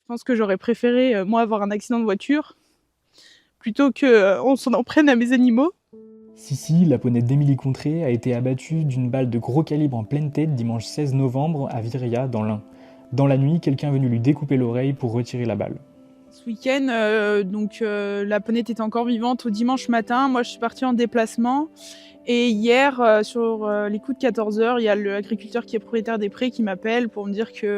pense que j'aurais préféré, moi, avoir un accident de voiture plutôt qu'on s'en prenne à mes animaux. Si, la poney d'Émilie Contré a été abattue d'une balle de gros calibre en pleine tête dimanche 16 novembre à Viriat, dans l'Ain. Dans la nuit, quelqu'un est venu lui découper l'oreille pour retirer la balle. Ce week-end, la ponette était encore vivante au dimanche matin. Moi, je suis partie en déplacement et hier, sur les coups de 14h, il y a l'agriculteur qui est propriétaire des prés qui m'appelle pour me dire qu'il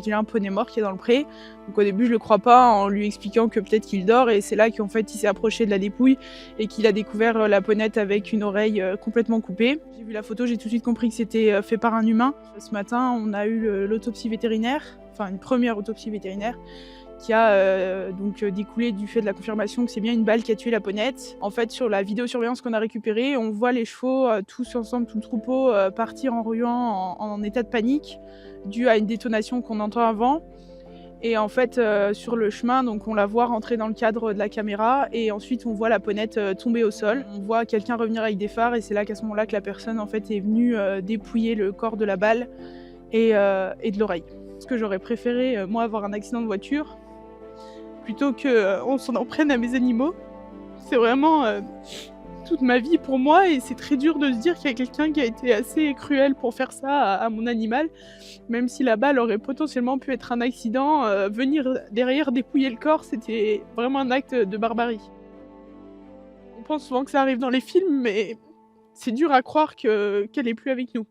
y a un poney mort qui est dans le pré. Donc au début, je le crois pas en lui expliquant que peut-être qu'il dort et c'est là qu'en fait, il s'est approché de la dépouille et qu'il a découvert la ponette avec une oreille complètement coupée. J'ai vu la photo, j'ai tout de suite compris que c'était fait par un humain. Ce matin, on a eu l'autopsie vétérinaire, enfin une première autopsie vétérinaire, qui a découlé du fait de la confirmation que c'est bien une balle qui a tué la ponette. En fait, sur la vidéosurveillance qu'on a récupérée, on voit les chevaux tous ensemble, tout le troupeau, partir en ruant en état de panique, dû à une détonation qu'on entend avant. Et en fait, sur le chemin, donc on la voit rentrer dans le cadre de la caméra et ensuite on voit la ponette tomber au sol. On voit quelqu'un revenir avec des phares et c'est là qu'à ce moment-là que la personne en fait est venue dépouiller le corps de la balle et de l'oreille. Parce que j'aurais préféré, moi, avoir un accident de voiture plutôt qu'on s'en prenne à mes animaux. C'est vraiment toute ma vie pour moi et c'est très dur de se dire qu'il y a quelqu'un qui a été assez cruel pour faire ça à mon animal. Même si la balle aurait potentiellement pu être un accident, venir derrière dépouiller le corps, c'était vraiment un acte de barbarie. On pense souvent que ça arrive dans les films, mais c'est dur à croire qu'elle est plus avec nous.